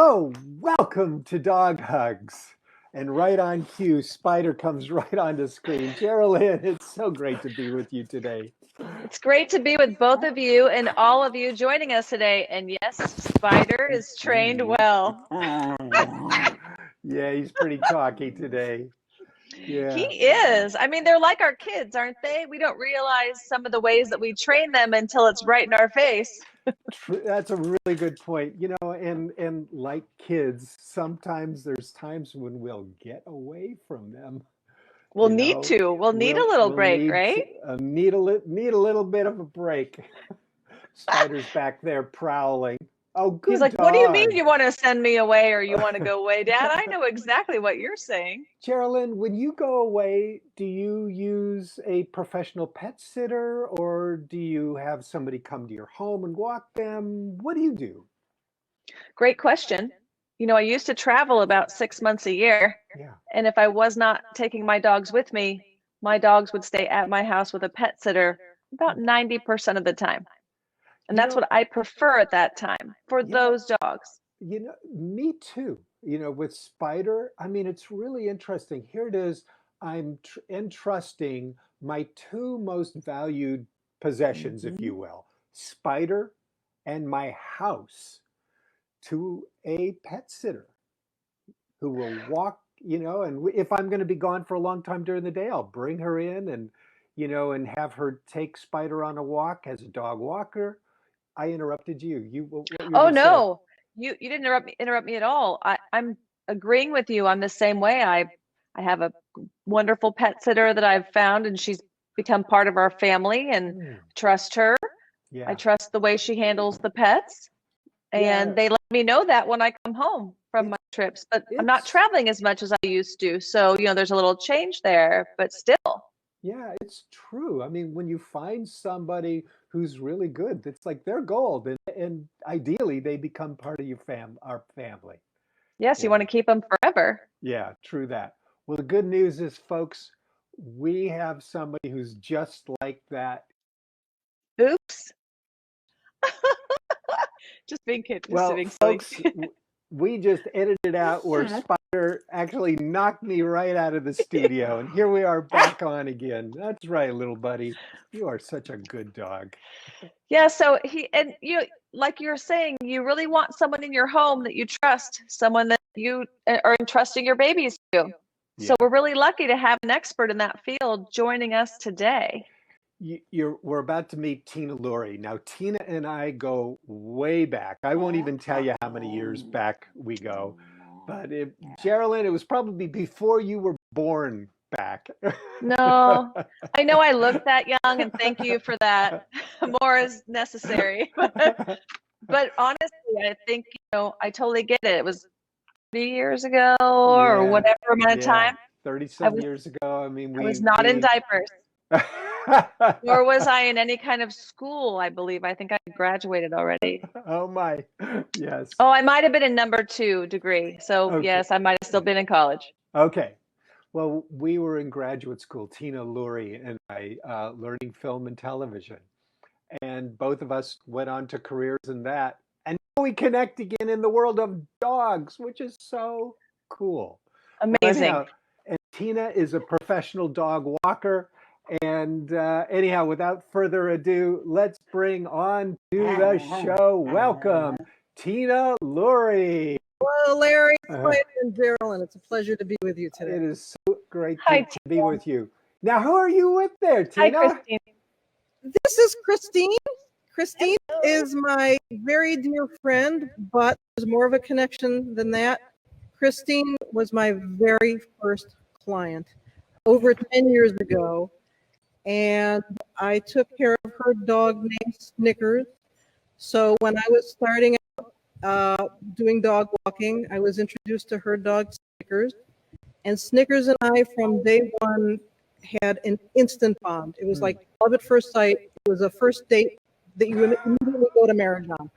So, welcome to Dog Hugs. And right on cue, Spider comes right on the screen. Geraldine, it's so great to be with you today. It's great to be with both of you and all of you joining us today. And yes, Spider is trained well. Yeah, he's pretty talky today. He Yeah, is. I mean, they're like our kids, aren't they? We don't realize some of the ways that we train them until it's right in our face. that's a really good point. And like kids, sometimes there's times when we'll get away from them. We'll need to. We'll need a little We'll break, need right? to, need a little bit of a break. Spider's back there prowling. Oh, He's good like, what do you mean dog. you want to send me away or you want to go away, Dad? I know exactly what you're saying. Geraldine, when you go away, do you use a professional pet sitter or do you have somebody come to your home and walk them? What do you do? Great question. I used to travel about 6 months a year. Yeah. And if I was not taking my dogs with me, my dogs would stay at my house with a pet sitter about 90% of the time. And You that's know, what I prefer at that time for you know, those dogs. me too. With Spider, I mean, it's really interesting. Here it is. I'm entrusting my two most valued possessions, if Mhm. you will, Spider and my house, to a pet sitter who will walk, and if I'm going to be gone for a long time during the day, I'll bring her in and have her take Spider on a walk as a dog walker. I interrupted you. What you were Oh going to say? no, you didn't interrupt me at all. I'm agreeing with you. I'm the same way. I have a wonderful pet sitter that I've found, and she's become part of our family, and Mm, trust her. I yeah, trust the way she handles the pets. yeah. And they let me know that when I come home from my It's trips, but I'm not it's traveling as much as I used to. So, there's a little change there, but still. yeah, it's true. I mean, when you find somebody who's really good, it's like they're gold, and ideally they become part of our family. Yes, you Yeah. want to keep them forever. Yeah, true that. Well, the good news is, folks, we have somebody who's just like that. Oops. Just Well, being silly. folks, we just edited out where Spider actually knocked me right out of the studio, and here we are back on again. That's right, little buddy. You are such a good dog. Yeah, so like you were saying, you really want someone in your home that you trust, someone that you are entrusting your babies to. So Yeah. we're really lucky to have an expert in that field joining us today. We're about to meet Tina Lurie. Now, Tina and I go way back. I won't even tell you how many years back we go. But Geraldine, it was probably before you were born back. No, I know I look that young, and thank you for that. More is necessary. But honestly, I think, I totally get it. It was 30 years ago or Yeah, whatever amount of yeah. time. 30 I some was years ago. I mean, I was we not in we diapers, nor was I in any kind of school, I believe. I think I graduated already. Oh my. Yes. Oh, I might have been in number two degree. So Okay. yes, I might have still been in college. Okay. Well, we were in graduate school, Tina Lurie and I, learning film and television. And both of us went on to careers in that. And now we connect again in the world of dogs, which is so cool. Well, Amazing. anyhow, and Tina is a professional dog walker. And anyhow, without further ado, let's bring on to the show. Welcome, Tina Lurie. Hello, Larry, Uh, Spider, and Geraldine. It's a pleasure to be with you today. it is so great Hi, to be with you. Now, who are you with there, Hi, Tina? Christine. This is Christine. Christine is my very dear friend, but there's more of a connection than that. Christine was my very first client over 10 years ago, and I took care of her dog named Snickers. So when I was starting doing dog walking, I was introduced to her dog Snickers. And Snickers and I, from day one, had an instant bond. It was like love at first sight. It was a first date that you immediately go to marriage on.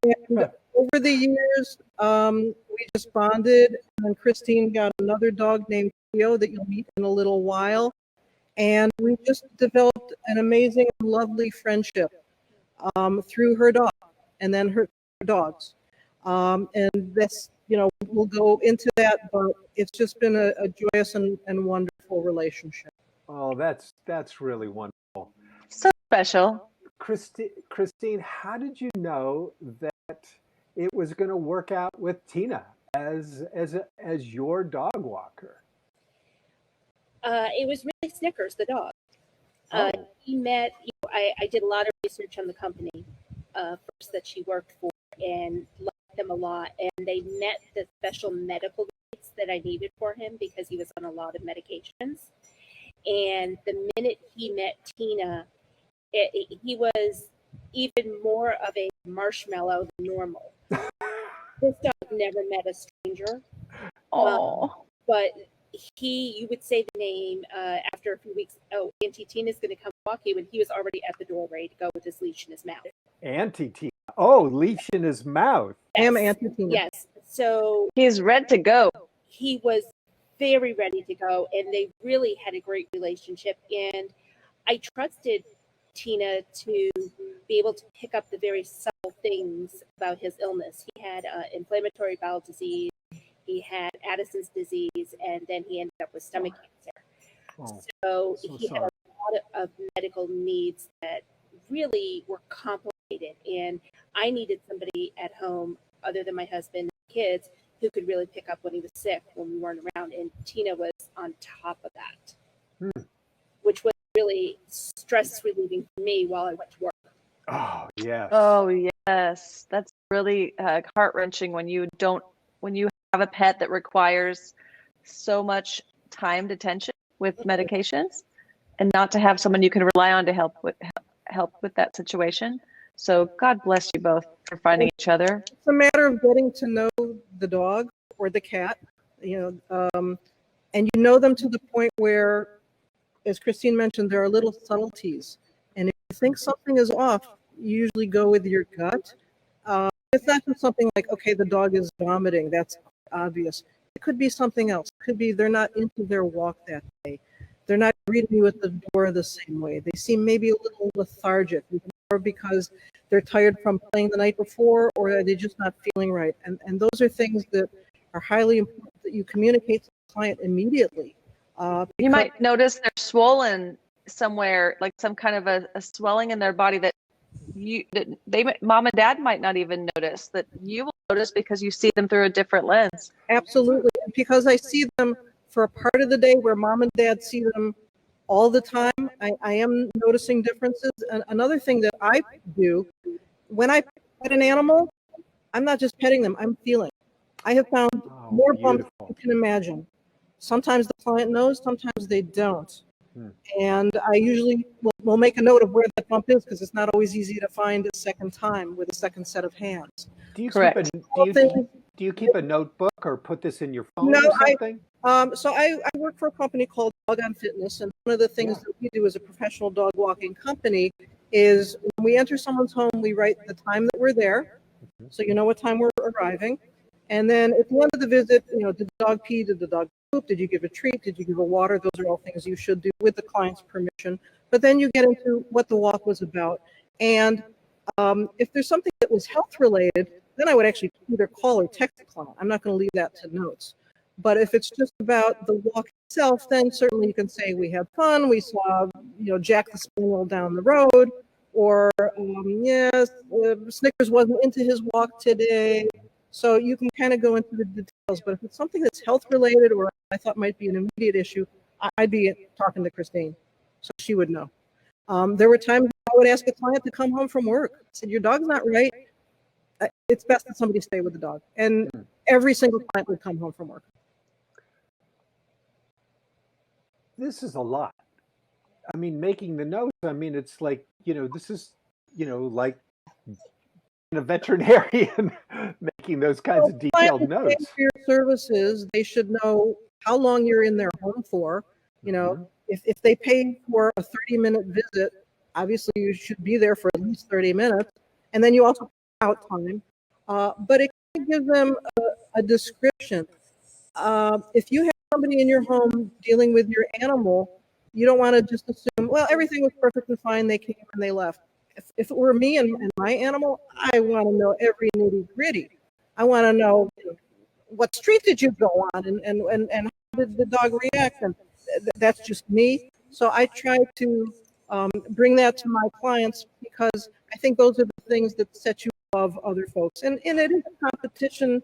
And over the years, we just bonded. And then Christine got another dog named Theo that you'll meet in a little while. And we just developed an amazing, lovely friendship through her dog and then her dogs. And this, we'll go into that, but it's just been a joyous and wonderful relationship. Oh, that's really wonderful. So special. Christine, how did you know that it was going to work out with Tina as your dog walker? It was really Snickers, the dog. Oh, He met, I did a lot of research on the company first that she worked for and liked them a lot. And they met the special medical needs that I needed for him because he was on a lot of medications. And the minute he met Tina, he was even more of a marshmallow than normal. This dog never met a stranger. Oh, But you would say the name after a few weeks. Oh, Auntie Tina's going to come walk you, and he was already at the door ready to go with his leash in his mouth. Auntie Tina. Oh, leash in his mouth. I am Auntie Tina. Yes. So he's ready to go. he was very ready to go, and they really had a great relationship. And I trusted Tina to be able to pick up the very subtle things about his illness. He had inflammatory bowel disease. He had Addison's disease, and then he ended up with stomach cancer. Oh, So so he had sorry. a lot of medical needs that really were complicated. And I needed somebody at home, other than my husband and kids, who could really pick up when he was sick when we weren't around. And Tina was on top of that, which was really stress relieving for me while I went to work. Oh, yes. Oh yes, that's really heart-wrenching when you have a pet that requires so much timed attention with medications, and not to have someone you can rely on to help with that situation. So God bless you both for finding each other. It's a matter of getting to know the dog or the cat, and you know them to the point where, as Christine mentioned, there are little subtleties. And if you think something is off, you usually go with your gut. It's not just something like, okay, the dog is vomiting. That's obvious. It could be something else. It could be they're not into their walk that day. They're not greeting you at the door the same way. They seem maybe a little lethargic, or because they're tired from playing the night before, or are they just not feeling right. And those are things that are highly important that you communicate to the client immediately. You might notice they're swollen somewhere, like some kind of a swelling in their body that mom and dad might not even notice, that you will notice because you see them through a different lens. Absolutely. Because I see them for a part of the day where mom and dad see them all the time, I am noticing differences. And another thing that I do, when I pet an animal, I'm not just petting them, I'm feeling. I have found more bumps than you can imagine. Sometimes the client knows, sometimes they don't. And I usually will make a note of where that bump is, because it's not always easy to find a second time with a second set of hands. Do you Correct. do you keep a notebook or put this in your phone or something? So I work for a company called Dog on Fitness, and one of the things that we do as a professional dog walking company is when we enter someone's home, we write the time that we're there, so you know what time we're arriving. And then at the end of the visit, did the dog pee? Did the dog poop? Did you give a treat? Did you give a water? Those are all things you should do with the client's permission. But then you get into what the walk was about. And if there's something that was health related, then I would actually either call or text the client. I'm not going to leave that to notes. But if it's just about the walk itself, then certainly you can say we had fun. We saw, Jack the Spaniel down the road, or yes, Snickers wasn't into his walk today. So you can kind of go into the details. But if it's something that's health related, or I thought might be an immediate issue, I'd be talking to Christine, so she would know. There were times I would ask a client to come home from work. I said, your dog's not right. It's best that somebody stay with the dog. And every single client would come home from work. This is a lot. I mean, making the notes, it's like, this is, like a veterinarian making those kinds of detailed notes. For your services, they should know how long you're in their home for. If they pay for a 30-minute visit, obviously you should be there for at least 30 minutes. And then you also pay out time. But it can give them a description. If you have somebody in your home dealing with your animal, you don't want to just assume, well, everything was perfectly fine, they came and they left. If it were me and my animal, I want to know every nitty gritty. I want to know what street did you go on, and how did the dog react? And that's just me. So I try to bring that to my clients because I think those are the things that set you above other folks. And it is a competition.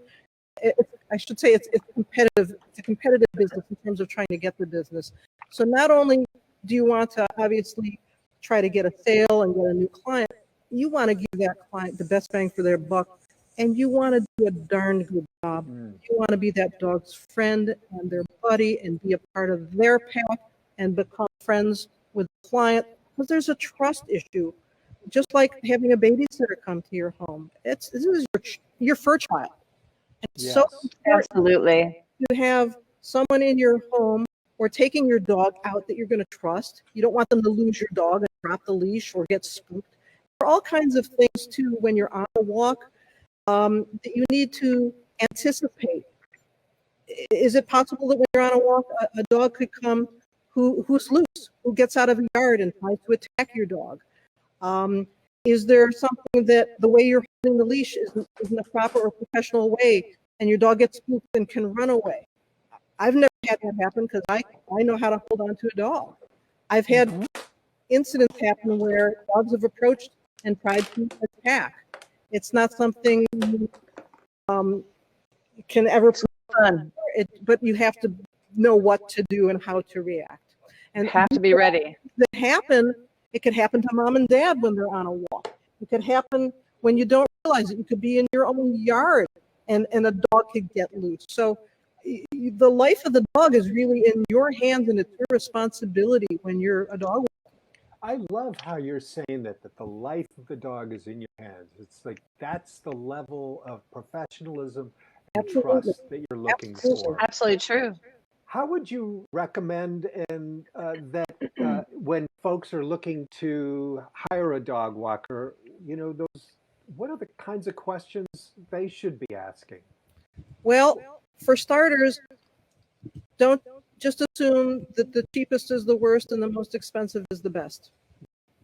I should say it's competitive. It's a competitive business in terms of trying to get the business. So not only do you want to obviously try to get a sale and get a new client, you want to give that client the best bang for their buck, and you want to do a darn good job. You want to be that dog's friend and their buddy and be a part of their path and become friends with the client, because there's a trust issue. Just like having a babysitter come to your home. This is your fur child. It's so Yes. important Absolutely. to have someone in your home or taking your dog out that you're going to trust. You don't want them to lose your dog and drop the leash or get spooked. There are all kinds of things too when you're on a walk that you need to anticipate. Is it possible that when you're on a walk, a dog could come who's loose, who gets out of a yard and tries to attack your dog? Is there something that the way you're holding the leash isn't a proper or professional way, and your dog gets spooked and can run away? I've never had that happen because I know how to hold on to a dog. I've had incidents happen where dogs have approached and tried to attack. It's not something you can ever Fun. but you have to know what to do and how to react. And Have to be ready. that happen, it could happen to mom and dad when they're on a walk. It could happen when you don't realize it. You could be in your own yard and a dog could get loose. So the life of the dog is really in your hands, and it's your responsibility when you're a dog. I love how you're saying that the life of the dog is in your hands. It's like that's the level of professionalism and Absolutely. trust that you're looking Absolutely. for. Absolutely true. How would you recommend that when folks are looking to hire a dog walker, what are the kinds of questions they should be asking? Well, for starters, don't just assume that the cheapest is the worst and the most expensive is the best.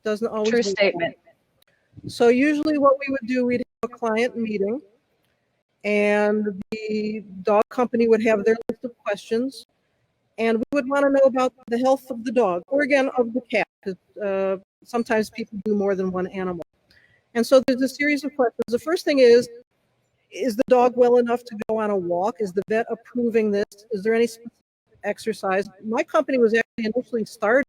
Doesn't always True work that statement. way. So usually what we would do, we'd have a client meeting, and the dog company would have their list of questions, and we would want to know about the health of the dog, or again, of the cat, because sometimes people do more than one animal. And so there's a series of questions. The first thing is the dog well enough to go on a walk? Is the vet approving this? Is there any specific exercise? My company was actually initially started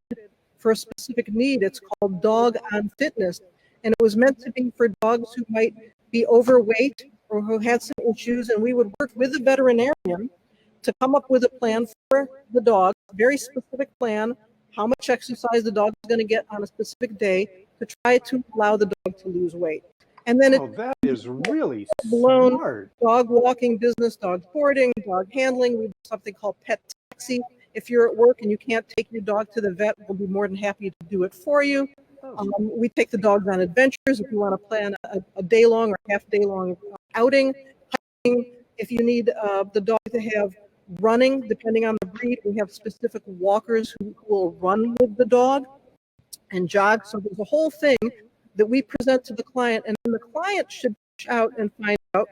for a specific need. It's called Dog on Fitness, and it was meant to be for dogs who might be overweight or who had some issues, and we would work with the veterinarian to come up with a plan for the dog, a very specific plan, how much exercise the dog is going to get on a specific day to try to allow the dog to lose weight. And then Oh, that is really blown smart. dog walking business, dog boarding, dog handling. We do something called pet taxi. If you're at work and you can't take your dog to the vet, we'll be more than happy to do it for you. We take the dogs on adventures if you want to plan a day long or half day long outing. If you need the dog to have running, depending on the breed, we have specific walkers who will run with the dog and jog. So there's a whole thing that we present to the client, and then the client should reach out and find out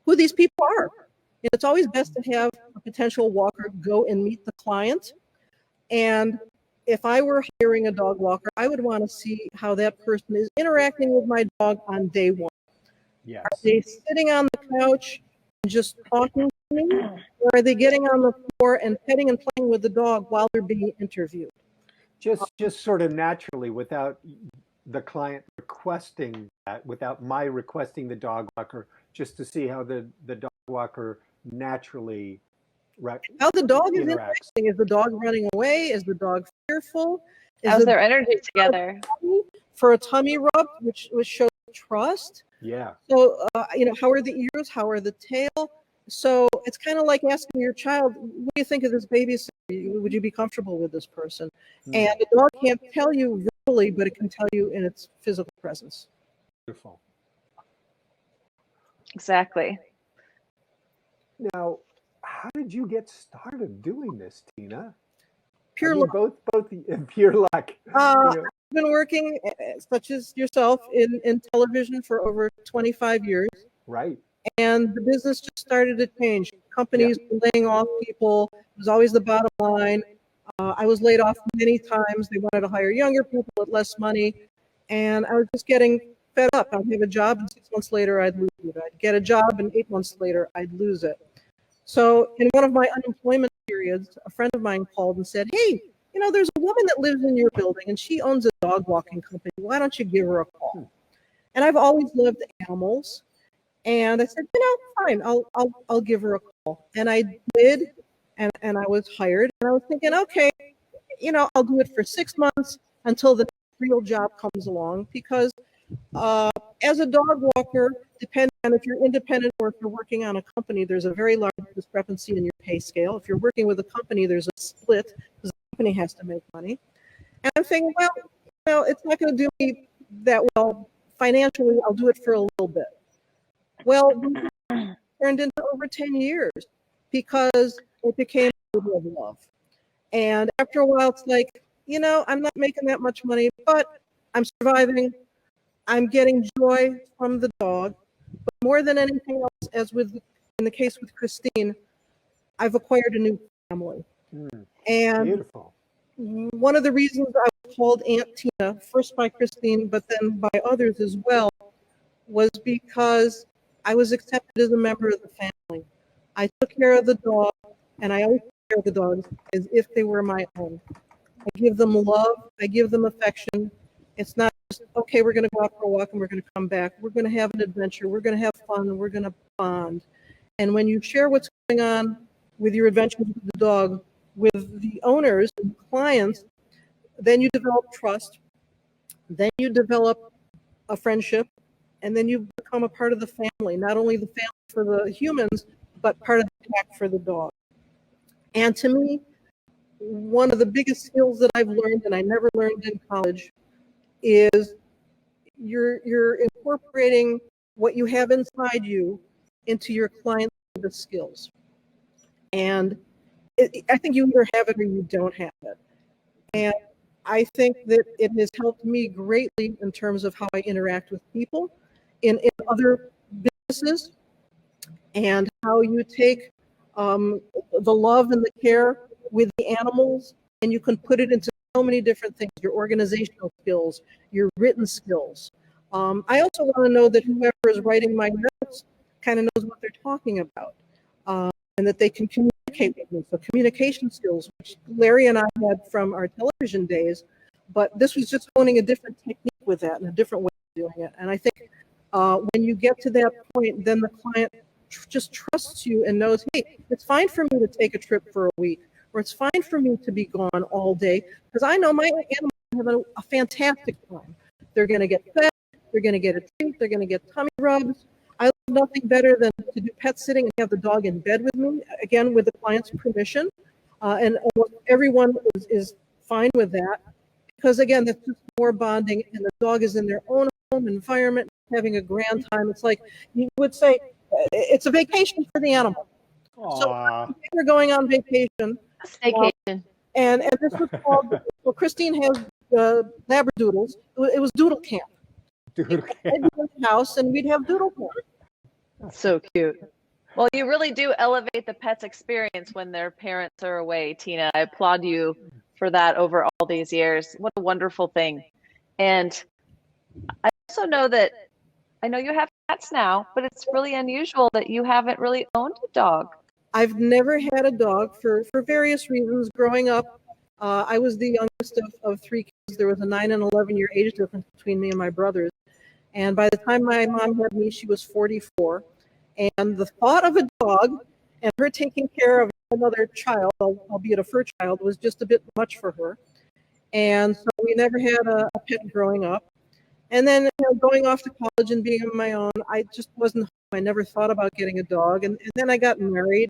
who these people are. It's always best to have a potential walker go and meet the client. And if I were hiring a dog walker, I would want to see how that person is interacting with my dog on day one. Yes. Are they sitting on the couch and just talking to me? Or are they getting on the floor and petting and playing with the dog while they're being interviewed? Just sort of naturally, without the client requesting that, without my requesting the dog walker, just to see how the dog walker naturally How the dog is interacts. interacting. Is the dog running away? Is the dog fearful? How's their energy together? For a tummy rub, which shows trust. Yeah. So, how are the ears? How are the tail? So it's kind of like asking your child, what do you think of this babysitter? Would you be comfortable with this person? And the dog can't tell you verbally, but it can tell you in its physical presence. Beautiful. Exactly. Now, how did you get started doing this, Tina? Pure I mean, luck. both pure luck. I've been working, such as yourself, in television for over 25 years. Right. And the business just started to change. Companies were laying off people. It was always the bottom line. I was laid off many times. They wanted to hire younger people at less money. And I was just getting fed up. I'd have a job, and 6 months later, I'd lose it. I'd get a job, and 8 months later, I'd lose it. So in one of my unemployment periods, a friend of mine called and said, hey, you know, there's a woman that lives in your building, and she owns a dog walking company. Why don't you give her a call? And I've always loved animals. And I said, you know, fine, I'll give her a call. And I did, and I was hired. And I was thinking, okay, you know, I'll do it for 6 months until the real job comes along. Because as a dog walker, depending on if you're independent or if you're working on a company, there's a very large discrepancy in your pay scale. If you're working with a company, there's a split because the company has to make money. And I'm thinking, well, you know, it's not going to do me that well financially. I'll do it for a little bit. Well, it turned into over 10 years because it became a labor of love. And after a while, it's like, you know, I'm not making that much money, but I'm surviving. I'm getting joy from the dog. But more than anything else, as with in the case with Christine, I've acquired a new family. And Beautiful. one of the reasons I was called Aunt Tina, first by Christine, but then by others as well, was because I was accepted as a member of the family. I took care of the dog, and I always take care of the dogs as if they were my own. I give them love. I give them affection. It's not just, okay, we're going to go out for a walk and we're going to come back. We're going to have an adventure. We're going to have fun. And we're going to bond. And when you share what's going on with your adventures with the dog, with the owners and clients, then you develop trust. Then you develop a friendship. And then you become a part of the family, not only the family for the humans, but part of the pack for the dog. And to me, one of the biggest skills that I've learned, and I never learned in college, is you're incorporating what you have inside you into your client's skills. And I think you either have it or you don't have it. And I think that it has helped me greatly in terms of how I interact with people in other businesses, and how you take the love and the care with the animals, and you can put it into so many different things, your organizational skills, your written skills. I also want to know that whoever is writing my notes kind of knows what they're talking about, and that they can communicate with me. So communication skills, which Larry and I had from our television days, but this was just honing a different technique with that and a different way of doing it. And I think when you get to that point, then the client just trusts you and knows, hey, it's fine for me to take a trip for a week, or it's fine for me to be gone all day, because I know my animals have a fantastic time. They're going to get fed, they're going to get a treat, they're going to get tummy rubs. I love nothing better than to do pet sitting and have the dog in bed with me, again, with the client's permission. And almost everyone is fine with that, because again, that's just more bonding, and the dog is in their own home environment, having a grand time. It's like you would say, it's a vacation for the animal. Aww. So we're going on vacation. Staycation. And this was called, well, Christine has Labradoodles. It was Doodle Camp. Dude, I'd be in the house and we'd have Doodle Camp. So cute. Well, you really do elevate the pet's experience when their parents are away, Tina. I applaud you for that over all these years. What a wonderful thing. And I also know that, I know you have cats now, but it's really unusual that you haven't really owned a dog. I've never had a dog for various reasons. Growing up, I was the youngest of three kids. There was a 9 and 11-year age difference between me and my brothers. And by the time my mom had me, she was 44. And the thought of a dog and her taking care of another child, albeit a fur child, was just a bit much for her. And so we never had a pet growing up. And then going off to college and being on my own, I just wasn't home. I never thought about getting a dog. And then I got married.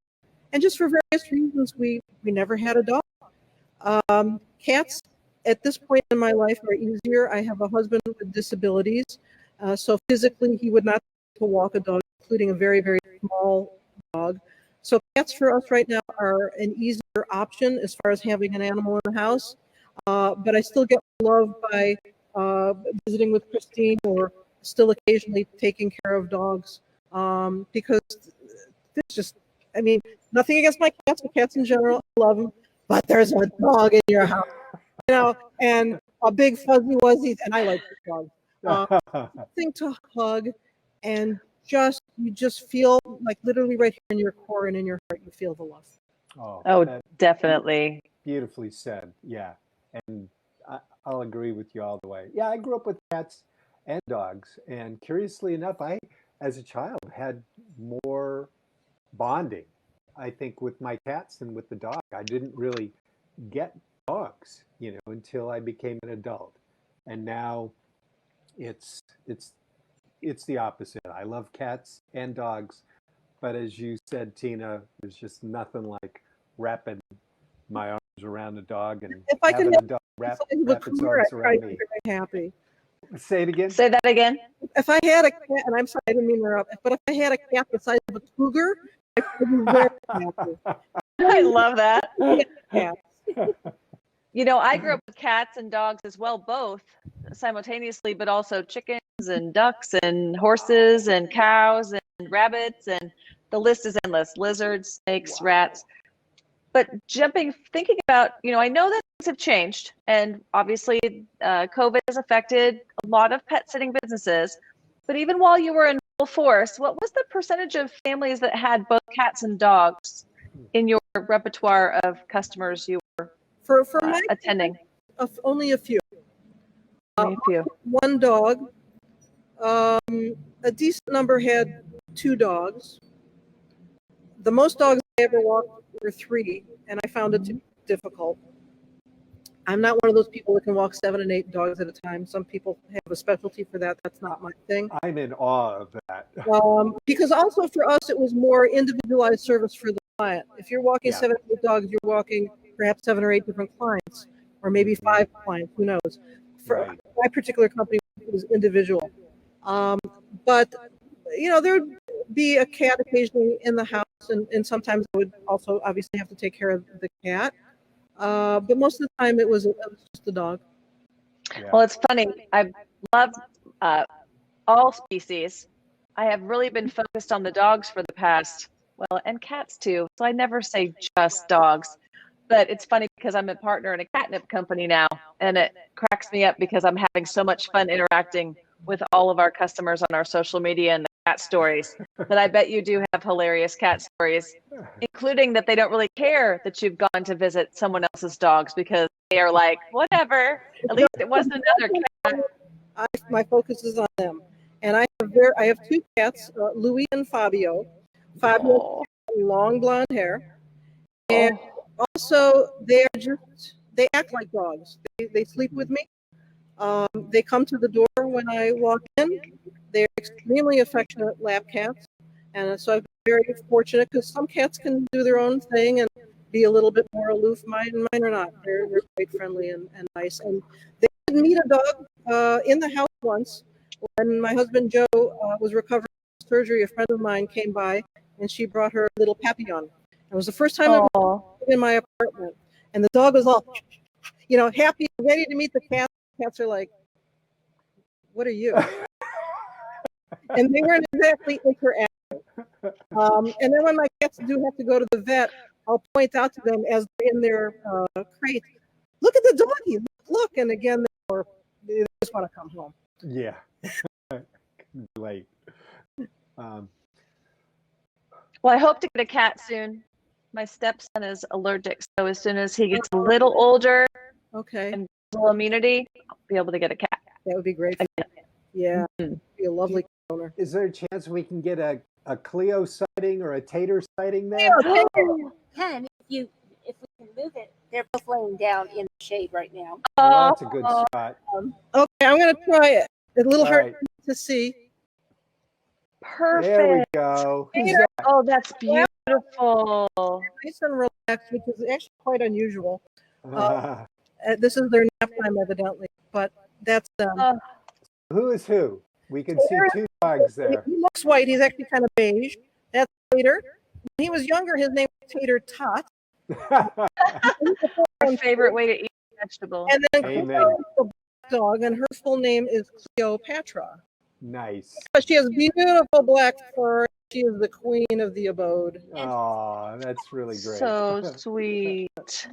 And just for various reasons, we never had a dog. Cats, at this point in my life, are easier. I have a husband with disabilities. So physically, he would not be able to walk a dog, including a very, very small dog. So cats for us right now are an easier option as far as having an animal in the house. But I still get love by visiting with Christine, or still occasionally taking care of dogs. because there's just, I mean, nothing against my cats, but cats in general, I love them. But there's a dog in your house, and a big fuzzy wuzzy, and I like the dog. Something to hug, and you just feel like literally right here in your core and in your heart, you feel the love. Oh, That- definitely. Beautifully said. Yeah. And I'll agree with you all the way. Yeah, I grew up with cats and dogs. And curiously enough, I, as a child, had more bonding, I think, with my cats than with the dog. I didn't really get dogs, until I became an adult. And now it's it's it's the opposite. I love cats and dogs, but as you said, Tina, there's just nothing like wrapping my arms around a dog and If I can having a dog wrap size of a its cougar, arms I'd probably around be me. very happy. Say it again. Say that again. If I had a cat, and I'm sorry, I didn't mean to interrupt, but if I had a cat the size of a cougar, I'd be very happy. I love that. Cats. I grew up with cats and dogs as well, both simultaneously, but also chickens and ducks and horses and cows and rabbits, and the list is endless. Lizards, snakes, rats. But thinking about, I know that things have changed, and obviously COVID has affected a lot of pet sitting businesses. But even while you were in full force, what was the percentage of families that had both cats and dogs in your repertoire of customers you were For my attending? only a few. Only a few. One dog. A decent number had 2 dogs. The most dogs I ever walked were 3, and I found it to be difficult. I'm not one of those people that can walk 7 and 8 dogs at a time. Some people have a specialty for that. That's not my thing. I'm in awe of that. Because also for us, it was more individualized service for the client. If you're walking Yeah. 7 or 8 dogs, you're walking perhaps 7 or 8 different clients, or maybe 5 clients. Who knows? For Right. my particular company, it was individual. But there would be a cat occasionally in the house, and sometimes I would also obviously have to take care of the cat. But most of the time, it was just the dog. Yeah. Well, it's funny. I love all species. I have really been focused on the dogs for the past, and cats too. So I never say just dogs. But it's funny because I'm a partner in a catnip company now, and it cracks me up because I'm having so much fun interacting with all of our customers on our social media and the cat stories. That I bet you do have hilarious cat stories, including that they don't really care that you've gone to visit someone else's dogs because they are like, whatever. At least it wasn't another cat. My focus is on them, and I have 2 cats, Louis and Fabio. Fabio has long blonde hair, and also they act like dogs. They sleep with me. They come to the door when I walk in. They're extremely affectionate lap cats, and so I've been very fortunate because some cats can do their own thing and be a little bit more aloof. Mine are not. They're quite friendly and nice. And they did meet a dog in the house once when my husband Joe was recovering from surgery. A friend of mine came by and she brought her little Papillon. It was the first time I was in my apartment, and the dog was all, happy, ready to meet the cat. Cats are like, "What are you?" And they weren't exactly interactive. And then when my cats do have to go to the vet, I'll point out to them as they're in their crate, "Look at the doggy! Look!" And again, they just want to come home. Yeah. Late. Well, I hope to get a cat soon. My stepson is allergic, so as soon as he gets a little older Okay, and a little immunity, I'll be able to get a cat. that would be great. Yeah, it'd be a lovely owner. Is there a chance we can get a Cleo sighting or a Tater sighting there? Ken, if we can move it, they're both laying down in the shade right now. Well, that's a good spot. Okay, I'm going to try it. It's a little All hard right. to see. Perfect. There we go. Who's that? Oh, that's beautiful. Nice and relaxed, which is actually quite unusual. This is their nap time, evidently, but that's them. Who is who? We can see 2 dogs there. He looks white. He's actually kind of beige. That's Tater. When he was younger, his name was Tater Tot. My favorite way to eat a vegetable. And then Amen. Cleo is the black dog, and her full name is Cleopatra. Nice. But she has beautiful black fur. She is the queen of the abode. Oh, that's really great. So sweet.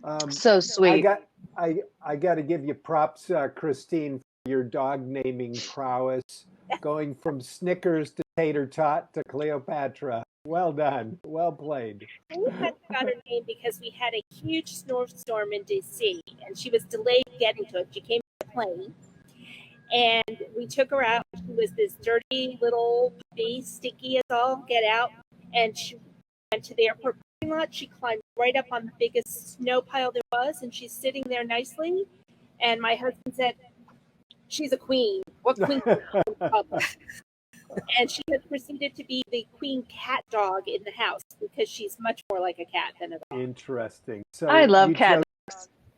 Um, So I sweet. got I got to give you props, Christine, for your dog naming prowess, going from Snickers to Tater Tot to Cleopatra. Well done. Well played. Cleopatra got her name because we had a huge snowstorm in DC, and she was delayed getting to it. She came by plane, and we took her out. She was this dirty little puppy, sticky as all get out, and she went to the airport parking lot. She climbed right up on the biggest snow pile there was, and she's sitting there nicely. And my husband said, "She's a queen. What queen?" And she has proceeded to be the queen cat dog in the house because she's much more like a cat than a dog. Interesting. So I love cat.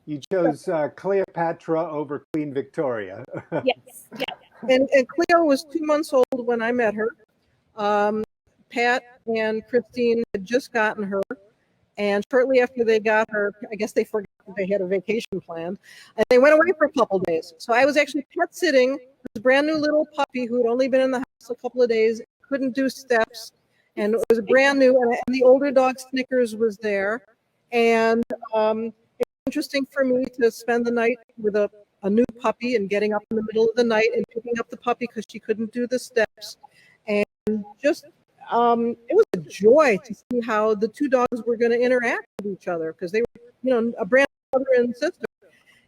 you chose Cleopatra over Queen Victoria. Yes, yeah. And Cleo was 2 months old when I met her. Pat and Christine had just gotten her. And shortly after they got her, I guess they forgot that they had a vacation planned. And they went away for a couple days. So I was actually pet sitting this brand new little puppy who had only been in the house a couple of days, couldn't do steps. And it was brand new. And the older dog Snickers was there. And it's interesting for me to spend the night with a new puppy and getting up in the middle of the night and picking up the puppy because she couldn't do the steps. And just it was a joy to see how the two dogs were going to interact with each other because they were, a brand new brother and sister.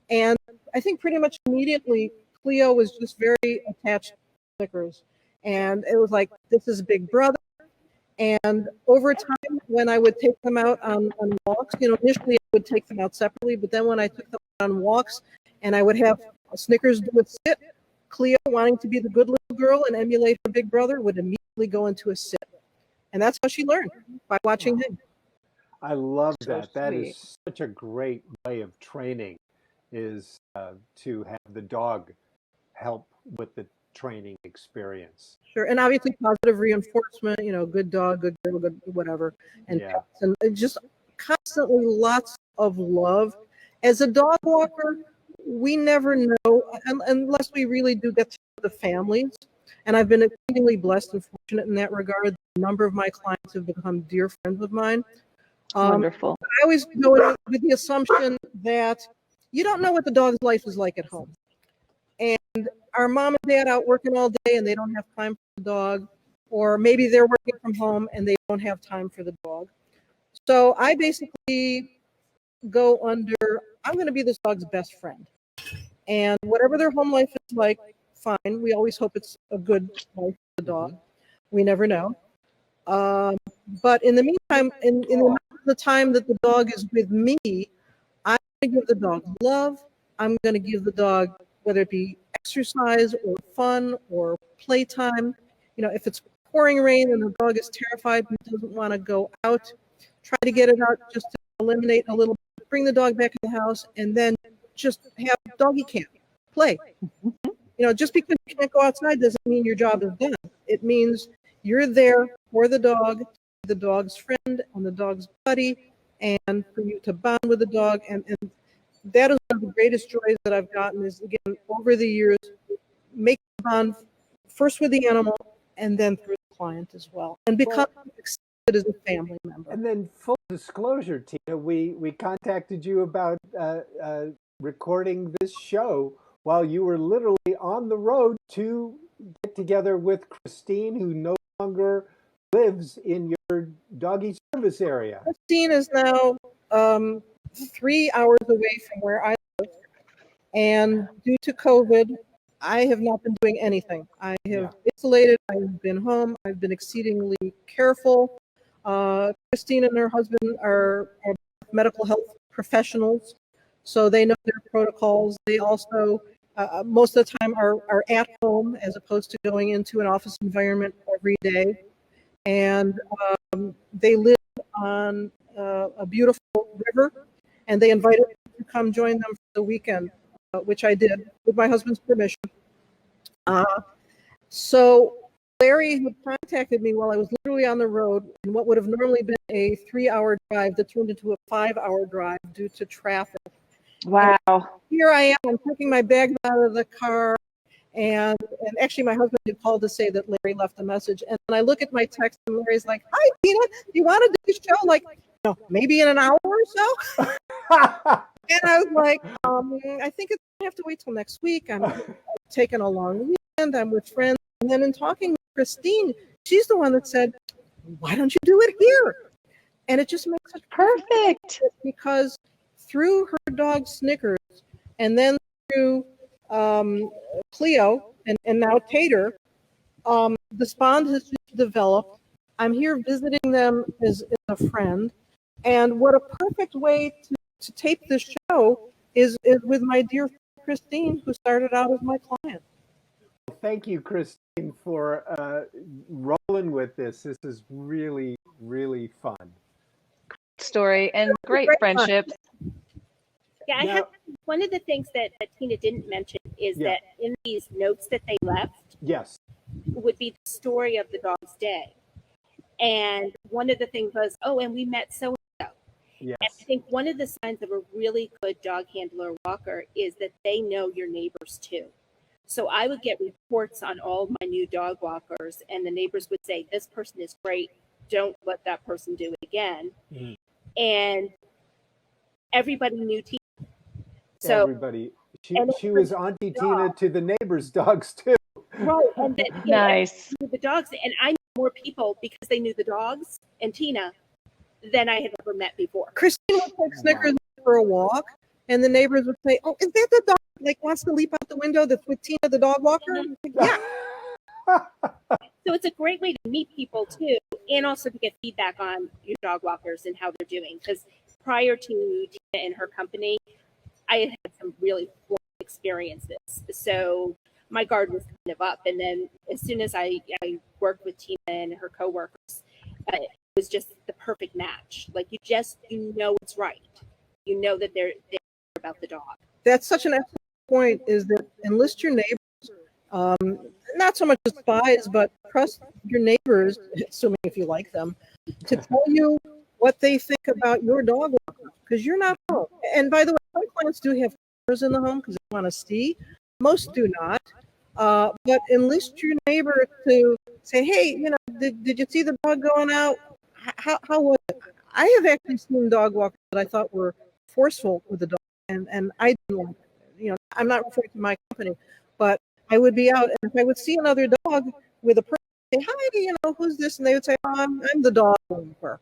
And I think pretty much immediately Cleo was just very attached to Snickers. And it was like, this is Big Brother. And over time, when I would take them out on walks, initially I would take them out separately, but then when I took them on walks and I would have Snickers do a sit, Cleo, wanting to be the good little girl and emulate her big brother, would immediately go into a sit. And that's how she learned, by watching him. I love So that. That sweet. is such a great way of training, is to have the dog help with the training experience. Sure. And obviously positive reinforcement, good dog, good girl, good whatever. And Yeah. pets, and just constantly lots of love. As a dog walker, we never know, unless we really do get to know the families. And I've been exceedingly blessed and fortunate in that regard. A number of my clients have become dear friends of mine. Wonderful. I always go in with the assumption that you don't know what the dog's life is like at home. And our mom and dad out working all day and they don't have time for the dog, or maybe they're working from home and they don't have time for the dog. So I basically go under, I'm going to be this dog's best friend. And whatever their home life is like, fine. We always hope it's a good life for the dog. We never know. But in the meantime, in the time that the dog is with me, I'm going to give the dog love. I'm going to give the dog, whether it be exercise or fun or playtime. If it's pouring rain and the dog is terrified and doesn't want to go out, try to get it out just to eliminate a little bit, bring the dog back in the house, and then just have doggy camp, play. Just because you can't go outside doesn't mean your job is done. It means you're there for the dog, the dog's friend and the dog's buddy, and for you to bond with the dog. And that is one of the greatest joys that I've gotten is, again, over the years, make a bond first with the animal and then through the client as well. And become accepted as a family member. And then full disclosure, Tina, we contacted you about recording this show while you were literally on the road to get together with Christine, who no longer lives in your doggy service area. Christine is now 3 hours away from where I live. And due to COVID, I have not been doing anything. I have isolated. I have been home. I've been exceedingly careful. Christine and her husband are medical health professionals, so they know their protocols. They also, most of the time, are at home as opposed to going into an office environment every day. And they live on a beautiful river, and they invited me to come join them for the weekend, which I did with my husband's permission. So Larry had contacted me while I was literally on the road in what would have normally been a 3-hour drive that turned into a 5-hour drive due to traffic. Wow. And here I am, I'm taking my bags out of the car, And actually, my husband had called to say that Larry left a message. And then I look at my text, and Larry's like, "Hi, Tina. Do you want to do the show? Like, maybe in an hour or so?" And I was like, "I think it's gonna have to wait till next week. I'm taking a long weekend. I'm with friends." And then in talking with Christine, she's the one that said, "Why don't you do it here?" And it just makes it Perfect. because through her dog Snickers, and then through Cleo, and now Tater, this bond has just developed. I'm here visiting them as a friend. And what a perfect way to tape this show is with my dear friend Christine, who started out as my client. Thank you, Christine, for rolling with this. This is really, really fun. Story and great Great fun. friendships. Yeah, I Now- have one of the things that Tina didn't mention is Yeah. that in these notes that they left Yes. would be the story of the dog's day. And one of the things was, oh, and we met so and so. And I Yes. think one of the signs of a really good dog handler or walker is that they know your neighbors too. So I would get reports on all of my new dog walkers, and the neighbors would say, "This person is great. Don't let that person do it again." Mhm. And everybody knew Tina. So Everybody. and She was Auntie Tina to the neighbors' dogs too. right, and that Nice. knew the dogs, and I knew more people because they knew the dogs and Tina than I had ever met before. Christine would take Snickers for a walk, and the neighbors would say, "Oh, is that the dog like wants to leap out the window that's with Tina the dog walker?" I'm like, yeah. So it's a great way to meet people too, and also to get feedback on your dog walkers and how they're doing. Because prior to Tina and her company, I had had some really poor experiences. So my guard was kind of up. And then as soon as I worked with Tina and her coworkers, it was just the perfect match. Like you know it's right. You know that they're about the dog. That's such an excellent point, is that enlist your neighbors, not so much as spies, but trust your neighbors, assuming if you like them, to tell you what they think about your dog walker, because you're not home. And by the way, some clients do have cameras in the home because they want to see. Most do not. But enlist your neighbor to say, "Hey, did you see the dog going out? How was it?" I have actually seen dog walkers that I thought were forceful with the dog, and I didn't like it. I'm not referring to my company, but I would be out, and if I would see another dog with a person, say, "Hi, who's this?" And they would say, "Oh, I'm the dog walker."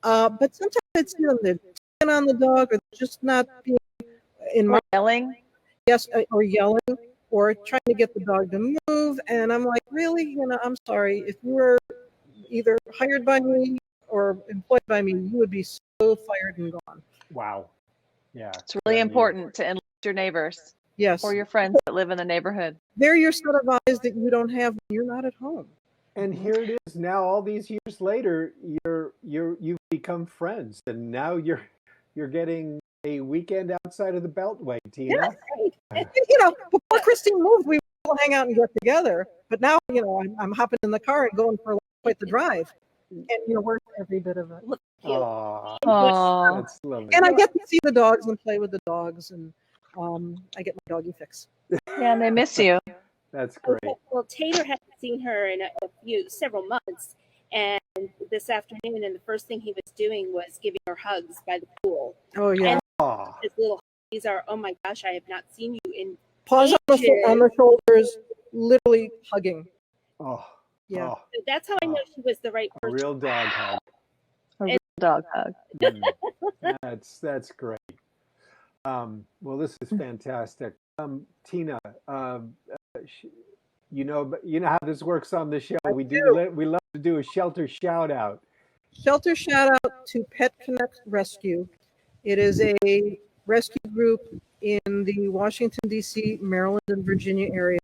But sometimes I'd see them, they're taking on the dog, or just not being in my Or yelling. or yelling, or trying to get the dog to move. And I'm like, really? I'm sorry. If you were either hired by me or employed by me, you would be so fired and gone. Wow. Yeah. It's really important to enlist your neighbors Yes. or your friends that live in the neighborhood. They're your set of eyes that you don't have when you're not at home. And here it is now, all these years later, you've become friends, and now you're getting a weekend outside of the Beltway, Tina. Yes, right. And, before Christine moved, we would all hang out and get together. But now, I'm hopping in the car and going for quite the drive. And worth every bit of it. Look cute. Aw, Oh, that's lovely. And I get to see the dogs and play with the dogs, and I get my doggy fix. yeah, and they miss you. That's great. Well, Tater hadn't seen her in several months, and this afternoon, and the first thing he was doing was giving her hugs by the pool. Oh, yeah. And Aw, his little these are, oh my gosh, I have not seen you in Paws on the shoulders, literally hugging. oh, Yeah. oh, so that's how I know she was the right a person. real dog hug. A real dog hug. Mm, that's great. Well, this is fantastic. Tina, you know how this works on the show. We love to do a shelter shout out. Shelter shout out to Pet Connect Rescue. It is a rescue group in the Washington, D.C., Maryland, and Virginia area.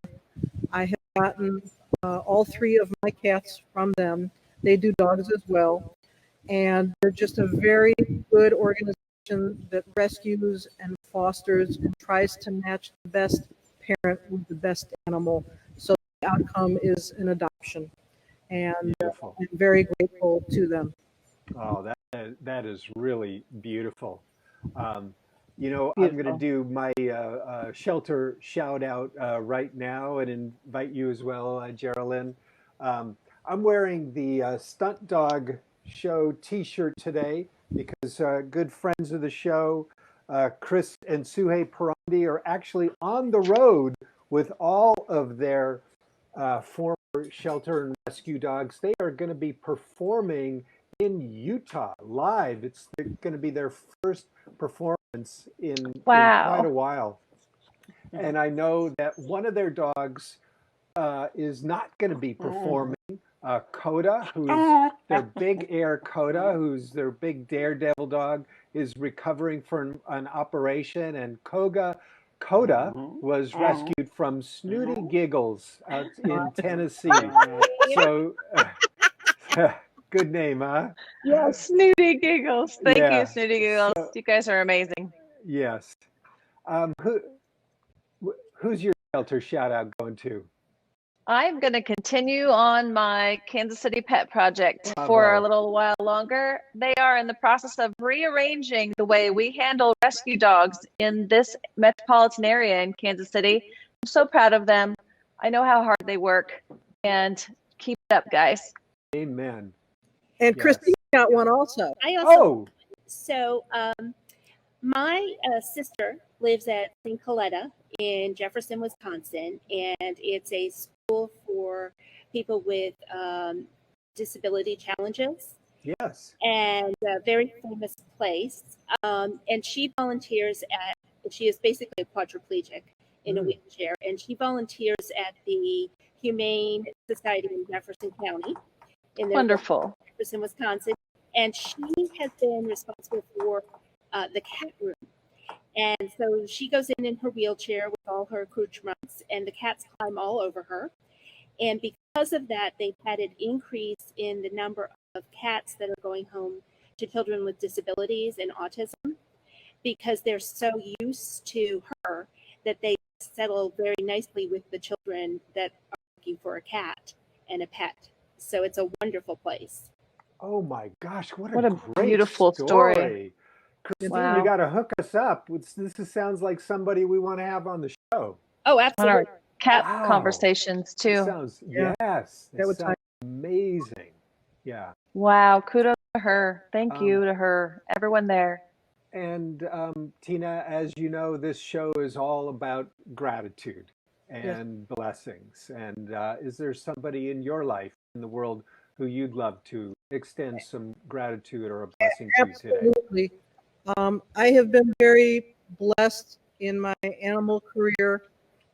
I have gotten all 3 of my cats from them. They do dogs as well. And they're just a very good organization that rescues and fosters and tries to match the best parent with the best animal. So the outcome is an adoption. And Beautiful. I'm very grateful to them. Oh, that is really beautiful. You know, I'm going to Beautiful. do my shelter shout out right now and invite you as well, Geraldine. Um, I'm wearing the Stunt Dog Show t-shirt today because good friends of the show, Chris and Suhei Parandi, are actually on the road with all of their former shelter and rescue dogs. They are going to be performing in Utah live. It's going to be their first performance in quite a Wow. while. And I know that one of their dogs is not going to be performing. Coda, who's their big air Coda, who's their big daredevil dog, is recovering from an operation, and Coda was rescued from Snooty Giggles out in Tennessee. So, good name, huh? Snooty Giggles. Thank you, Yeah. Snooty Giggles. So, You guys are amazing. yes. Who who's your shelter shout out going to? I'm going to continue on my Kansas City pet project for a Bravo. little while longer. They are in the process of rearranging the way we handle rescue dogs in this metropolitan area in Kansas City. I'm so proud of them. I know how hard they work, and keep it up, guys. Amen. And Yes. Christine got one also. I also Oh, so my sister lives at St. Coletta in Jefferson, Wisconsin, and it's a school for people with disability challenges, yes. and a very famous place. And she volunteers at. She is basically a quadriplegic in a Mm. wheelchair, and she volunteers at the Humane Society in Jefferson County in their Wonderful. Jefferson, Wisconsin, and she has been responsible for the cat room. And so she goes in her wheelchair with all her accoutrements, and the cats climb all over her. And because of that, they've had an increase in the number of cats that are going home to children with disabilities and autism because they're so used to her that they settle very nicely with the children that are looking for a cat and a pet. So it's a wonderful place. Oh my gosh, what a What a great beautiful story. story. Christine, you Wow. got to hook us up. Sounds like somebody we want to have on the show. Oh, On absolutely. our cat Wow. conversations, This too. sounds, Yeah, yes, that this would sounds amazing. Yeah. Wow. Kudos to her. Thank Um, you to her. Everyone there. and Tina, as you know, this show is all about gratitude yes, and blessings. And is there somebody in your life, in the world, who you'd love to extend some gratitude or a blessing to today? absolutely. I have been very blessed in my animal career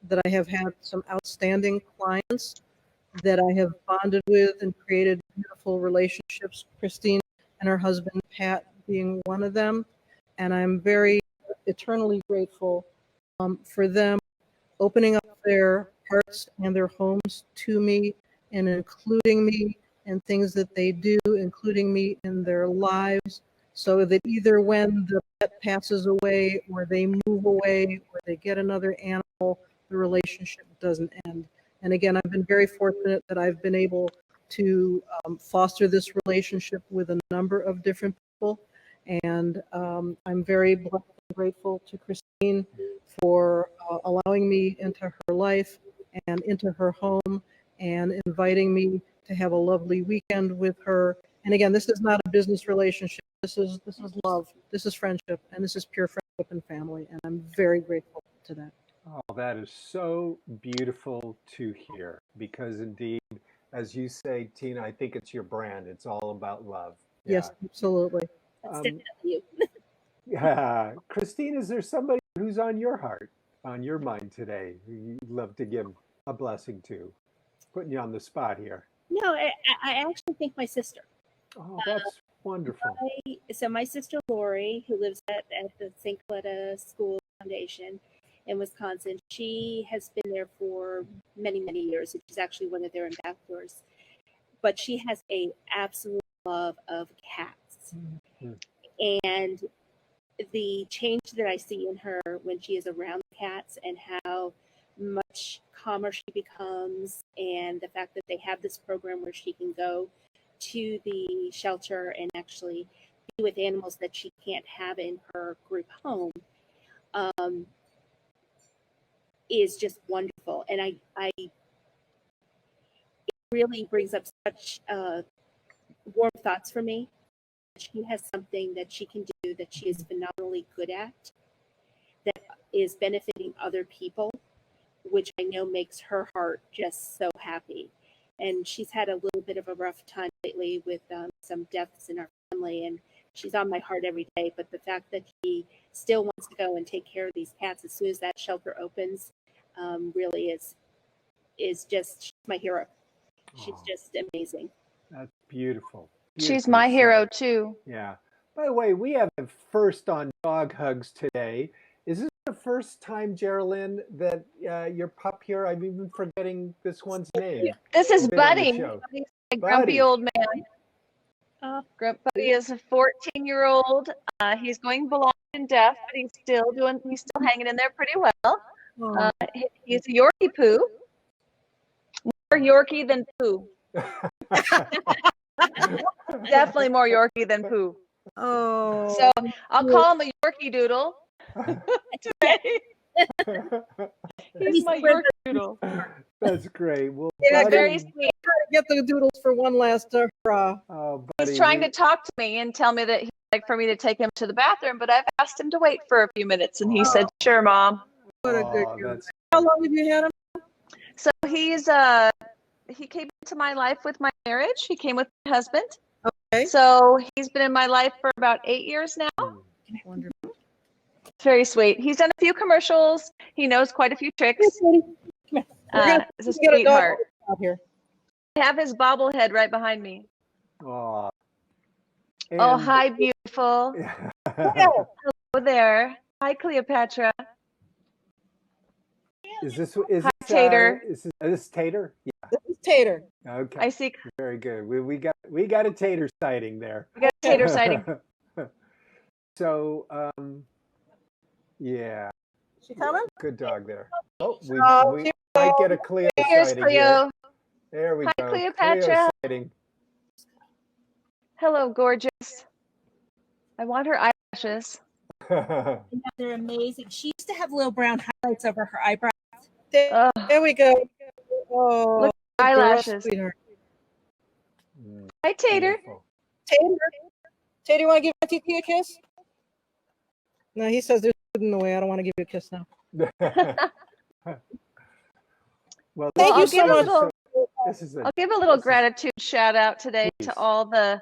that I have had some outstanding clients that I have bonded with and created beautiful relationships. Christine and her husband, Pat, being one of them. And I'm very eternally grateful for them opening up their hearts and their homes to me and including me in things that they do, including me in their lives, so that either when the pet passes away or they move away or they get another animal, the relationship doesn't end. And again, I've been very fortunate that I've been able to foster this relationship with a number of different people. And I'm very blessed and grateful to Christine for allowing me into her life and into her home and inviting me to have a lovely weekend with her. And again, this is not a business relationship. This is love. This is friendship, and this is pure friendship and family. And I'm very grateful to that. Oh, that is so beautiful to hear because indeed, as you say, Tina, I think it's your brand. It's all about love. Yeah. Yes, absolutely. That's Um, definitely you. yeah. Christine, is there somebody who's on your heart, on your mind today, who you'd love to give a blessing to? Putting you on the spot here. No, I actually think my sister. Oh, that's wonderful. So my sister Lurie, who lives at the St. Coletta School Foundation in Wisconsin, she has been there for many, many years. She's actually one of their ambassadors. But she has a absolute love of cats. Mm. And the change that I see in her when she is around cats and how much calmer she becomes, and the fact that they have this program where she can go to the shelter and actually be with animals that she can't have in her group home um, is just wonderful. And it really brings up such warm thoughts for me. She has something that she can do that she is phenomenally good at, that is benefiting other people, which I know makes her heart just so happy. And she's had a little bit of a rough time lately with some deaths in our family, and she's on my heart every day. But the fact that she still wants to go and take care of these cats as soon as that shelter opens, really is just, she's my hero. She's Oh, just amazing. that's beautiful. She's Beautifully my hero said. too. Yeah. By the way, we have a first on Dog Hugs today. Is this the first time, Geraldine, that your pup here? I'm even forgetting this one's name. This is Been on the Buddy. show. Buddy's a grumpy Buddy. old man. Buddy is a 14-year-old. He's going blind and deaf, but he's still hanging in there pretty well. Oh, He's a Yorkie poo. More Yorkie than poo. Definitely more Yorkie than poo. oh. So I'll call him a Yorkie doodle today. He's my Yorkie doodle. That's great. Well, Yeah, Buddy, Very sweet. Get the doodles for one last hurrah. oh, Buddy, He's trying to talk to me and tell me that he'd like for me to take him to the bathroom, but I've asked him to wait for a few minutes, and he said, "Sure, Mom." What a good Oh, guy. that's How long have you had him? So he came into my life with my marriage. He came with my husband. Okay. So he's been in my life for about 8 years now. Wonderful. It's very sweet. He's done a few commercials. He knows quite a few tricks. He's a Get a dog sweetheart. out here. I have his bobblehead right behind me. oh. Oh, hi, beautiful. Hello. Hello there. Hi, Cleopatra. Is this Hi, Tater. Is this Tater? Yeah. This is Tater. Okay. I see. Very good. We got a Tater sighting there. We got a Tater sighting. So yeah, She coming? good dog there. Oh, we Here might get a Cleo Here's sighting Cleo. here. There we Hi, go. Cleopatra. Cleo sighting. Hello, gorgeous. I want her eyelashes. They're amazing. She used to have little brown highlights over her eyebrows. There, Oh, there we go. Oh, Look good girl, eyelashes. sweetheart. Hi, Tater. Beautiful. Tater, Tater, you want to give Auntie T a kiss? No, he says there's food in the way. I don't want to give you a kiss now. Well, Thank I'll you so give a much. little- This is I'll give a little this is- gratitude shout out today Please. to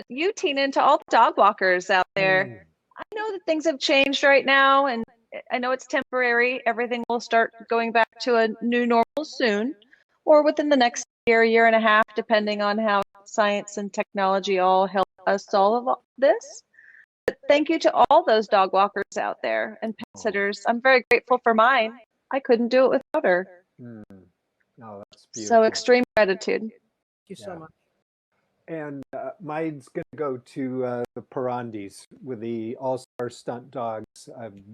you, Tina, and to all the dog walkers out there. I know that things have changed right now, and I know it's temporary. Everything will start going back to a new normal soon, or within the next year and a half, depending on how science and technology all help us solve all this. But thank you to all those dog walkers out there and pet sitters. I'm very grateful for mine. I couldn't do it without her. Oh, that's beautiful. So extreme gratitude. Thank you so Yeah. much. And mine's going to go to the Perandis with the all-star stunt dogs.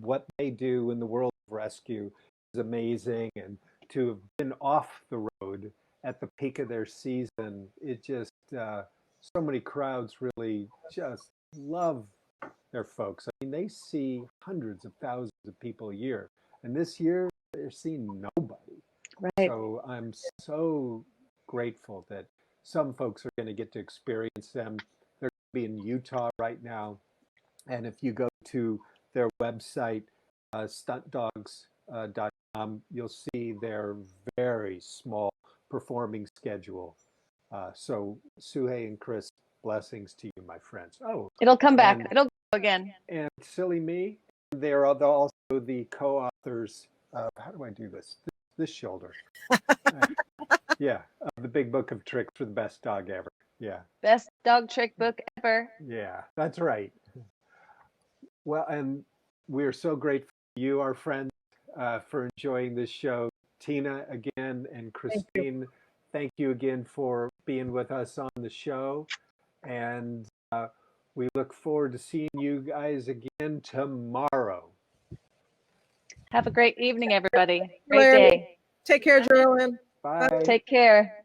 What they do in the world of rescue is amazing. And to have been off the road at the peak of their season, it just, so many crowds really just love their folks. I mean, they see hundreds of thousands of people a year. And this year, they're seeing nobody. Right. So I'm so grateful that some folks are going to get to experience them. They're going to be in Utah right now. And if you go to their website, stuntdogs.com, you'll see their very small performing schedule. So Suhei and Chris, blessings to you, my friends. Oh, It'll come back. and- It'll go again. and silly me, they're also the co-authors of, how do I do this? This shoulder. Yeah, the big book of tricks for the best dog ever. Yeah, Best dog trick book ever. yeah, that's right. Well, and we're so grateful to you, our friends, for enjoying this show. Tina, again, and Christine, thank you again for being with us on the show. And we look forward to seeing you guys again tomorrow. Have a great evening, everybody. Great Larry. day. Take care, Geraldine. Bye. Take care.